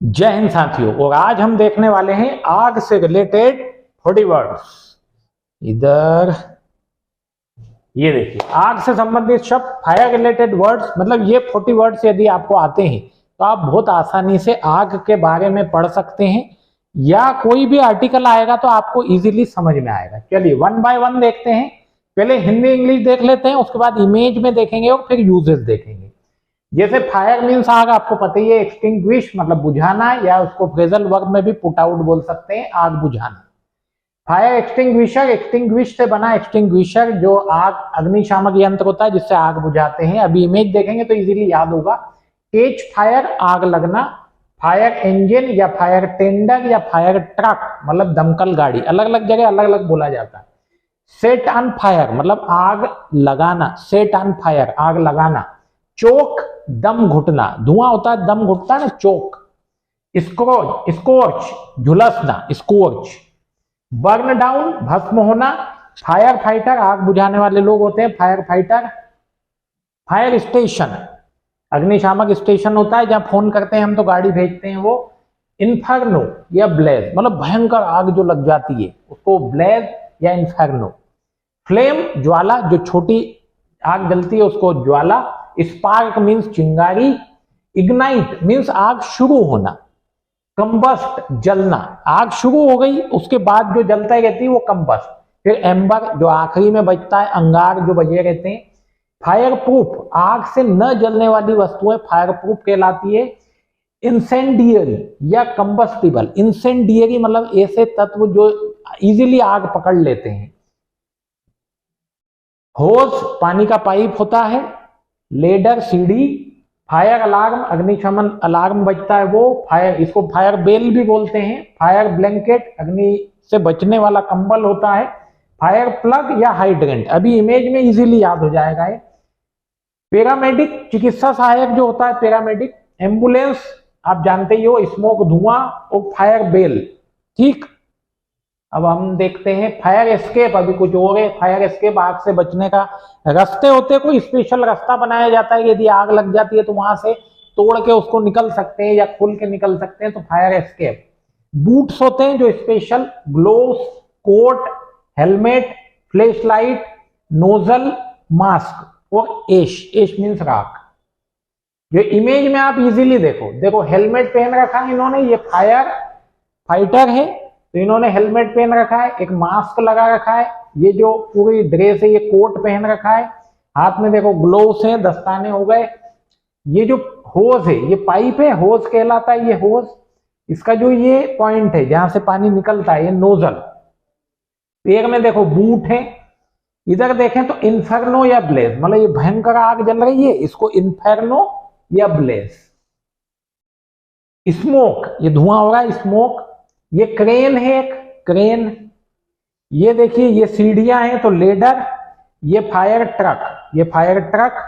जय हिंद साथियों। और आज हम देखने वाले हैं आग से रिलेटेड 40 वर्ड्स। इधर ये देखिए, आग से संबंधित शब्द, फायर रिलेटेड वर्ड्स, मतलब ये 40 वर्ड्स यदि आपको आते हैं तो आप बहुत आसानी से आग के बारे में पढ़ सकते हैं, या कोई भी आर्टिकल आएगा तो आपको इजीली समझ में आएगा। चलिए वन बाय वन देखते हैं। पहले हिंदी इंग्लिश देख लेते हैं, उसके बाद इमेज में देखेंगे और फिर यूजेस देखेंगे। जैसे फायर मीन्स आग, आपको पता ही है, एक्सटिंग्विश मतलब बुझाना, या उसको फ्रेजल वर्ब में भी पुट आउट बोल सकते हैं, आग बुझाना। फायर एक्सटिंग्विशर, एक्सटिंग्विश से बना एक्सटिंग्विशर, जो आग अग्निशामक यंत्र होता है जिससे आग बुझाते हैं। अभी इमेज देखेंगे तो इजीली याद होगा। कैच फायर, आग लगना। फायर इंजन या फायर टेंडर या फायर ट्रक मतलब दमकल गाड़ी, अलग अलग जगह अलग अलग बोला जाता है। सेट ऑन फायर मतलब आग लगाना, सेट ऑन फायर आग लगाना। चोक दम घुटना, धुआं होता है दम घुटता है ना, चोक। स्कोर्च, स्कोर्च झुलसना, स्कोर्च। बर्न डाउन भस्म होना। फायर फाइटर आग बुझाने वाले लोग होते हैं, फायर फाइटर। फायर स्टेशन अग्निशामक स्टेशन होता है जहां फोन करते हैं हम तो गाड़ी भेजते हैं वो। इन्फर्नो या ब्लेज मतलब भयंकर आग जो लग जाती है उसको ब्लेज या इन्फर्नो। फ्लेम ज्वाला, जो छोटी आग जलती है उसको ज्वाला। स्पार्क मीन्स चिंगारी। इग्नाइट मीन्स आग शुरू होना। कंबस्ट जलना, आग शुरू हो गई उसके बाद जो जलता रहती है वो कंबस्ट। फिर एम्बर जो आखिरी में बचता है, अंगार जो बचे रहते हैं। फायर प्रूफ आग से न जलने वाली वस्तुएं फायर प्रूफ कहलाती है। इंसेंडियरी या कंबस्टिबल, इंसेंडियरी मतलब ऐसे तत्व जो इजीली आग पकड़ लेते हैं। होज पानी का पाइप होता है। लेडर सीढ़ी। फायर अलार्म अग्निशमन अलार्म बजता है वो, फायर, इसको फायर बेल भी बोलते हैं। फायर ब्लैंकेट अग्नि से बचने वाला कंबल होता है। फायर प्लग या हाइड्रेंट, अभी इमेज में इजीली याद हो जाएगा ये। पैरामेडिक चिकित्सा सहायक जो होता है, पैरामेडिक। एम्बुलेंस आप जानते ही हो, स्मोक धुआं। और फायर बेल, ठीक। अब हम देखते हैं फायर एस्केप, अभी कुछ और है। फायर एस्केप आग से बचने का रास्ते होते हैं, कोई स्पेशल रास्ता बनाया जाता है, यदि आग लग जाती है तो वहां से तोड़ के उसको निकल सकते हैं या खुल के निकल सकते हैं, तो फायर एस्केप। बूट्स होते हैं जो special, gloves, coat, helmet, flash light, nozzle, mask. और एश, एश मीन्स राख। जो इमेज में आप इजीली देखो हेलमेट पहन रखा है इन्होंने, ये फायर फाइटर है तो इन्होंने हेलमेट पहन रखा है, एक मास्क लगा रखा है, ये जो पूरी ड्रेस है ये कोट पहन रखा है, हाथ में देखो ग्लोव्स हैं, दस्ताने हो गए। ये जो होज है ये पाइप है, होज कहलाता है ये होज। इसका जो ये पॉइंट है जहां से पानी निकलता है ये नोजल। पैर में देखो बूट है। इधर देखें तो इन्फर्नो या ब्लेज मतलब ये भयंकर आग जल रही है, इसको इन्फर्नो या ब्लेज। स्मोक ये धुआं हो रहा है, स्मोक। ये क्रेन है, एक क्रेन। ये देखिए ये सीढ़ियां हैं तो लेडर। ये फायर ट्रक, ये फायर ट्रक।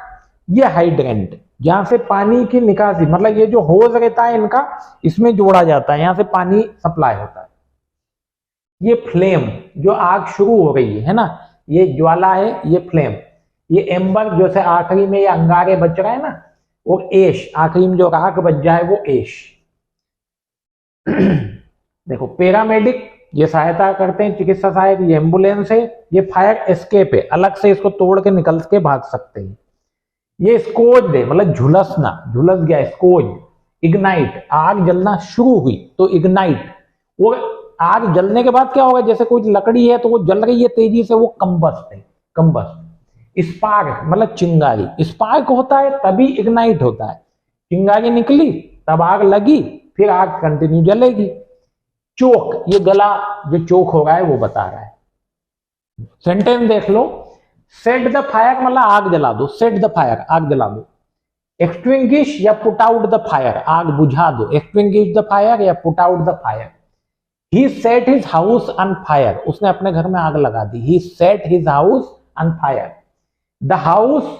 ये हाइड्रेंट जहां से पानी की निकासी मतलब ये जो होज रहता है इनका, इसमें जोड़ा जाता है, यहां से पानी सप्लाई होता है। ये फ्लेम जो आग शुरू हो रही है ना, ये ज्वाला है, ये फ्लेम। ये एम्बर जो से आखिरी में ये अंगारे बच रहा है ना, और एश आखिरी में जो राख बच जाए वो एश। देखो पैरामेडिक ये सहायता करते हैं, चिकित्सा सहायक। ये एम्बुलेंस है। ये फायर एस्केप है, अलग से इसको तोड़ के निकल के भाग सकते हैं। ये स्कोज है मतलब झुलसना, झुलस गया, स्कोज। इग्नाइट आग जलना शुरू हुई तो इग्नाइट। वो आग जलने के बाद क्या होगा, जैसे कोई लकड़ी है तो वो जल रही है तेजी से, वो कंबस्ट है, कंबस्ट। स्पार्क मतलब चिंगारी, स्पार्क होता है तभी इग्नाइट होता है। चिंगारी निकली तब आग लगी, फिर आग कंटिन्यू जलेगी। चोक ये गला जो चोक हो रहा है वो बता रहा है। सेंटेंस देख लो। सेट द फायर मतलब आग जला दो, सेट द फायर आग जला दो। एक्सटिंग्विश या पुट आउट द फायर आग बुझा दो, एक्सटिंग्विश द फायर या put out the fire. He set his house on fire उसने अपने घर में आग लगा दी, he set his house on fire. The house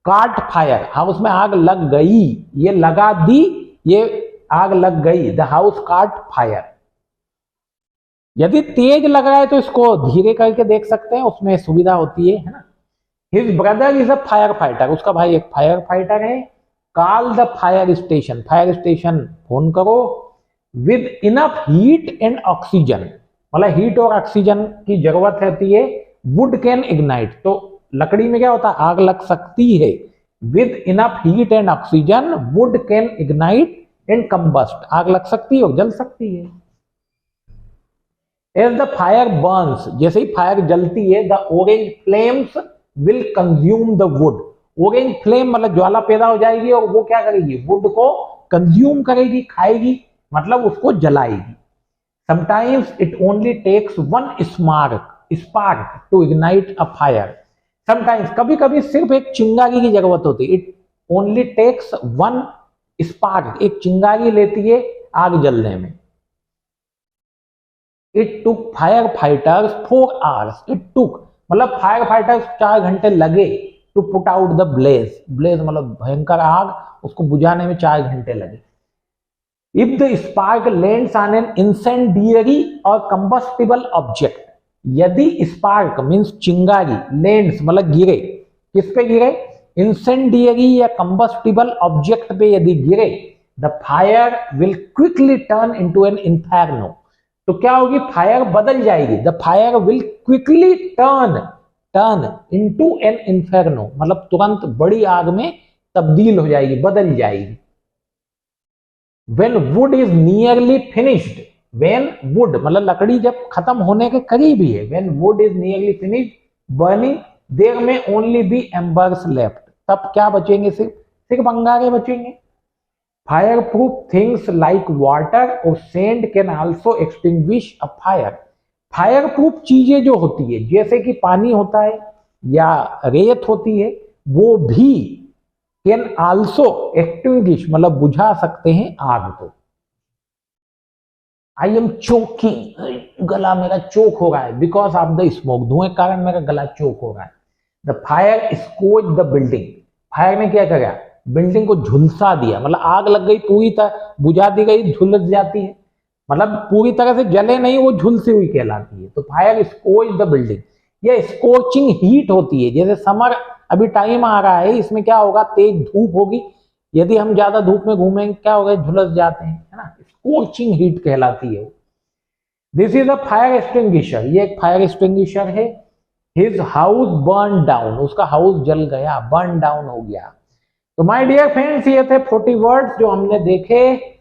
caught fire house में आग लग गई, ये लगा दी, ये आग लग गई। The house caught fire. यदि तेज लग रहा है तो इसको धीरे करके देख सकते हैं, उसमें सुविधा होती है ना। His brother is a fire fighter उसका भाई एक फायर फाइटर है। Call the fire station phone करो। With enough heat and oxygen, मतलब हीट और ऑक्सीजन की जरूरत रहती है, वुड कैन इग्नाइट, तो लकड़ी में क्या होता है, आग लग सकती है। With enough heat and oxygen would can ignite and combust, आग लग सकती है और जल सकती है। एज द फायर बर्न्स, जैसे ही फायर जलती है, the orange flames will consume the wood, orange flame मतलब ज्वाला पैदा हो जाएगी और वो क्या करेगी, वुड को कंज्यूम करेगी, खाएगी, मतलब उसको जलाएगी। Sometimes it only takes one spark to ignite a fire, sometimes कभी कभी सिर्फ एक चिंगारी की जरूरत होती है। It only takes one spark, एक चिंगारी लेती है आग जलने में। It took fire fighters 4 hours, it took मतलब फायर फाइटर्स 4 घंटे लगे to put out the blaze, blaze मतलब भयंकर आग, उसको बुझाने में 4 घंटे लगे। If the spark lands on an incendiary और कंबस्टिबल ऑब्जेक्ट, यदि स्पार्क मींस चिंगारी, लैंड्स मतलब गिरे, किस पे गिरे, इंसेंडियरी या कंबस्टिबल ऑब्जेक्ट पे यदि गिरे, the fire will quickly turn into an inferno, तो क्या होगी, फायर बदल जाएगी, the fire will quickly turn into an inferno, मतलब तुरंत बड़ी आग में तब्दील हो जाएगी, बदल जाएगी। When wood is nearly finished, when wood मतलब लकड़ी जब खत्म होने के करीब ही है, when wood is nearly finished burning, there may only be embers left, तब क्या बचेंगे, सिर्फ अंगारे बचेंगे। Fire proof things like water और sand can also extinguish a fire, fire proof चीजें जो होती है, जैसे कि पानी होता है या रेत होती है, वो भी कैन आल्सो एक्सटिंग्विश मतलब बुझा सकते हैं आग को। आई एम चोकिंग, गला मेरा चोक हो रहा है, बिकॉज ऑफ द स्मोक, धुएं के कारण मेरा गला चोक हो रहा है। The fire scorch the building, fire ने क्या करा, बिल्डिंग को झुलसा दिया, मतलब आग लग गई पूरी तरह बुझा दी गई, झुलस जाती है, मतलब पूरी तरह से जले नहीं, वो झुलसी हुई कहलाती है। तो फायर स्कोच द बिल्डिंग, ये स्कोचिंग हीट होती है, जैसे समर अभी टाइम आ रहा है, इसमें क्या होगा, तेज धूप होगी, यदि हम ज्यादा धूप में घूमेंगे क्या होगा, झुलस जाते हैं, है ना, स्कोचिंग हीट कहलाती है। This is a fire extinguisher, ये एक फायर एक्सटिंग्विशर है। हिज हाउस बर्न डाउन, उसका हाउस जल गया, बर्न डाउन हो गया। तो माय डियर फ्रेंड्स, ये थे 40 वर्ड्स जो हमने देखे,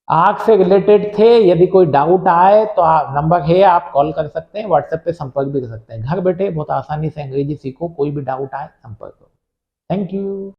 आग से रिलेटेड थे। यदि कोई डाउट आए तो नंबर है, आप कॉल कर सकते हैं, व्हाट्सएप पे संपर्क भी कर सकते हैं। घर बैठे बहुत आसानी से अंग्रेजी सीखो, कोई भी डाउट आए संपर्क करो। Thank you.